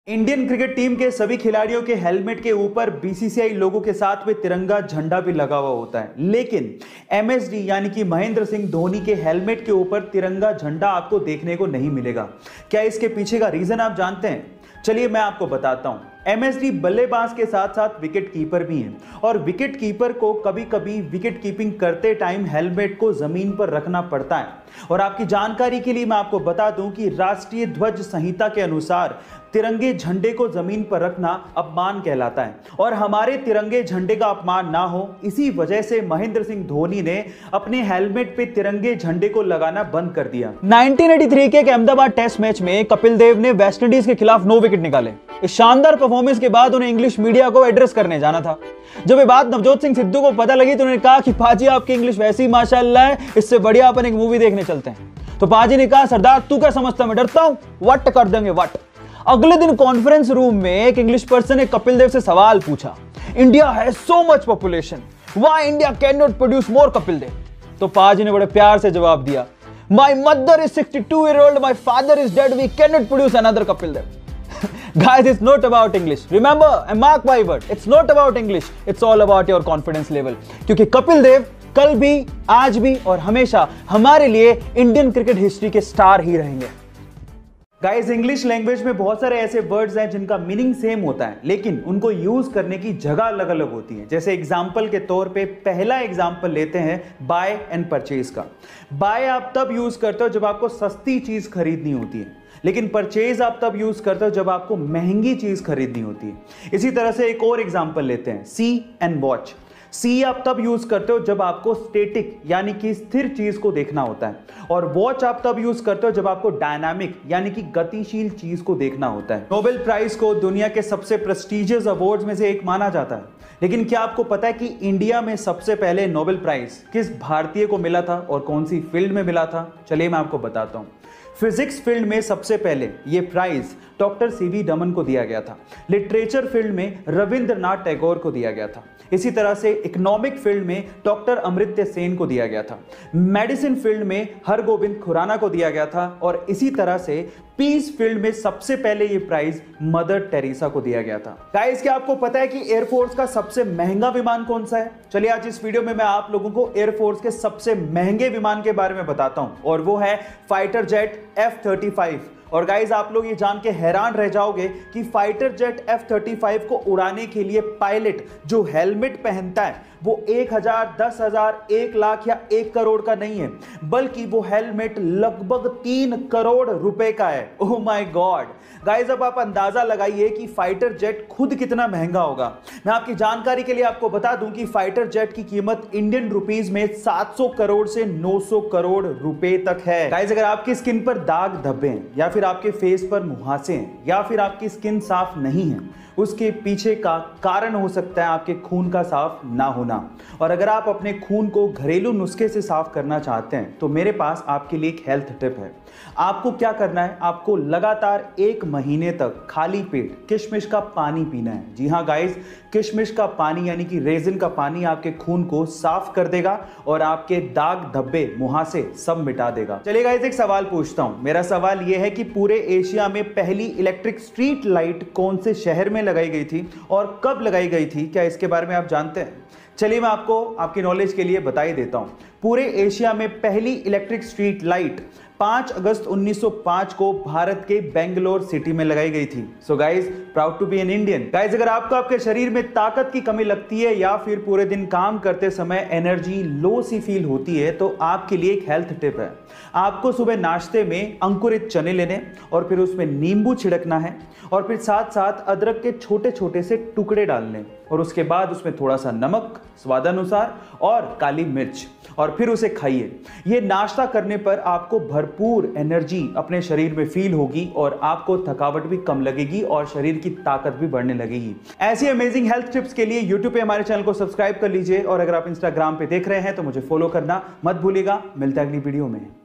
Indian cricket team के सभी खिलाड़ियों के हेलमेट के ऊपर बीसीसीआई लोगों के साथ में तिरंगा झंडा भी लगा हुआ होता है, लेकिन एमएसडी यानी कि महेंद्र सिंह धोनी के हेलमेट के ऊपर तिरंगा झंडा आपको देखने को नहीं मिलेगा। क्या इसके पीछे का रीजन आप जानते हैं? चलिए मैं आपको बताता हूं। एमएसडी बल्लेबाज के साथ साथ विकेट कीपर भी हैं और विकेट कीपर को कभी कभी विकेट कीपिंग करते टाइम हेलमेट को जमीन पर रखना पड़ता है। और आपकी जानकारी के लिए मैं आपको बता दूं कि राष्ट्रीय ध्वज संहिता के अनुसार तिरंगे झंडे को जमीन पर रखना अपमान कहलाता है और हमारे तिरंगे झंडे का अपमान ना हो, इसी वजह से महेंद्र सिंह धोनी ने अपने हेलमेट पे तिरंगे झंडे को लगाना बंद कर दिया। 1983 के अहमदाबाद टेस्ट मैच में कपिल देव ने वेस्टइंडीज के खिलाफ 9 विकेट निकाले। इस शानदार परफॉर्मेंस के बाद उन्हें इंग्लिश मीडिया को एड्रेस करने जाना था। जब ये बात नवजोत सिंह सिद्धू को पता लगी तो उन्होंने कहा कि पाजी आपकी इंग्लिश वैसी माशाअल्लाह है, इससे बढ़िया अपन एक मूवी देखने चलते हैं। तो पाजी ने कहा सरदार तू क्या समझता मैं डरता हूं, वट कर देंगे वट। अगले दिन कॉन्फ्रेंस रूम में एक इंग्लिश पर्सन ने कपिल देव से सवाल पूछा, India has so much population, why India can not produce more Kapil Dev? तो पाजी ने बड़े प्यार से जवाब दिया, my mother is 62-year-old, my father is dead, we can not produce another Kapil Dev. Guys, it's not about English. Remember, and mark my word, it's not about English. It's all about your confidence level. क्योंकि कपिल देव कल भी, आज भी और हमेशा हमारे लिए Indian cricket history के स्टार ही रहेंगे। गाइस, इंग्लिश लैंग्वेज में बहुत सारे ऐसे वर्ड्स हैं जिनका मीनिंग सेम होता है, लेकिन उनको यूज करने की जगह अलग अलग होती है। जैसे एग्जाम्पल के तौर पे पहला एग्जाम्पल लेते हैं बाय एंड परचेज का। बाय आप तब यूज करते हो जब आपको सस्ती चीज खरीदनी होती है, लेकिन परचेज आप तब यूज करते हो जब आपको महंगी चीज खरीदनी होती है। इसी तरह से एक और एग्जांपल लेते हैं, सी एंड वॉच। सी आप तब यूज करते हो जब आपको स्टैटिक यानी कि स्थिर चीज को देखना होता है, और वॉच आप तब यूज करते हो जब आपको डायनामिक यानी कि गतिशील चीज को देखना होता है। नोबेल प्राइज को दुनिया के सबसे प्रेस्टिजियस अवार्ड्स में से एक माना जाता है, लेकिन क्या आपको पता है कि इंडिया में सबसे पहले नोबेल प्राइज किस भारतीय को मिला था और कौन सी फील्ड में मिला था? चलिए मैं आपको बताता हूं। फिजिक्स फील्ड में सबसे पहले यह प्राइज डॉक्टर सीवी रमन को दिया गया था। लिटरेचर फील्ड में रविंद्रनाथ टैगोर को दिया गया था। इसी तरह से इकोनॉमिक फील्ड में डॉक्टर अमर्त्य सेन को दिया गया था। मेडिसिन फील्ड में हरगोविंद खुराना को दिया गया था और इसी तरह से पीस फील्ड में सबसे पहले ये प्राइज मदर टेरेसा को दिया गया था। गाइस, क्या आपको पता है कि एयरफोर्स का सबसे महंगा विमान कौन सा है? चलिए आज इस वीडियो में मैं आप लोगों को एयरफोर्स के सबसे महंगे विमान के बारे में बताता हूं और वो है फाइटर जेट F-35। और गाइज, आप लोग ये जान के हैरान रह जाओगे कि फाइटर जेट F-35 को उड़ाने के लिए पायलट जो हेलमेट पहनता है वो 1000, 10,000, 1 लाख या 1 करोड़ का नहीं है, बल्कि वो हेलमेट लगभग 3 करोड़ रुपए का है। ओह माय गॉड गाइज, अब आप अंदाजा लगाइए कि फाइटर जेट खुद कितना महंगा होगा। मैं आपकी जानकारी के लिए आपको बता दूं कि फाइटर जेट की कीमत इंडियन रुपीज में 700 करोड़ से 900 करोड़ रुपए तक है। गाइज, अगर आपकी स्किन पर दाग धब्बे हैं या फिर आपके फेस पर मुहासे हैं या फिर आपकी स्किन साफ नहीं है, उसके पीछे का कारण हो सकता है आपके खून का साफ ना होना। और अगर आप अपने खून को घरेलू नुस्खे से साफ करना चाहते हैं तो मेरे पास आपके लिए एक हेल्थ टिप है। आपको क्या करना है, आपको लगातार 1 महीने तक खाली पेट किशमिश का पानी पीना है। जी हाँ गाइस, किशमिश का पानी यानी कि रेजिन का पानी आपके खून को साफ कर देगा और आपके दाग धब्बे मुहासे सब मिटा देगा। चलिए गाइस, एक सवाल पूछता हूं। मेरा सवाल यह है कि पूरे एशिया में पहली इलेक्ट्रिक स्ट्रीट लाइट कौन से शहर में लगाई गई थी और कब लगाई गई थी? क्या इसके बारे में आप जानते हैं? चलिए मैं आपको आपकी नॉलेज के लिए बता ही देता हूं। पूरे एशिया में पहली इलेक्ट्रिक स्ट्रीट लाइट 5 अगस्त 1905 को भारत के बेंगलोर सिटी में लगाई गई थी। So guys, proud to be an Indian. Guys, अगर आपको आपके शरीर में ताकत की कमी लगती है या फिर पूरे दिन काम करते समय एनर्जी लो सी फील होती है तो आपके लिए एक हेल्थ टिप है। आपको सुबह नाश्ते में अंकुरित चने लेने और फिर उसमें नींबू छिड़कना है और फिर साथ साथ अदरक के छोटे छोटे से टुकड़े डालने और उसके बाद उसमें थोड़ा सा नमक स्वादानुसार और काली मिर्च और फिर उसे खाइए। यह नाश्ता करने पर आपको भरपूर एनर्जी अपने शरीर में फील होगी और आपको थकावट भी कम लगेगी और शरीर की ताकत भी बढ़ने लगेगी। ऐसी अमेजिंग हेल्थ टिप्स के लिए यूट्यूब पे हमारे चैनल को सब्सक्राइब कर लीजिए और अगर आप इंस्टाग्राम पे देख रहे हैं तो मुझे फॉलो करना मत भूलिएगा। मिलते हैं अगली वीडियो में।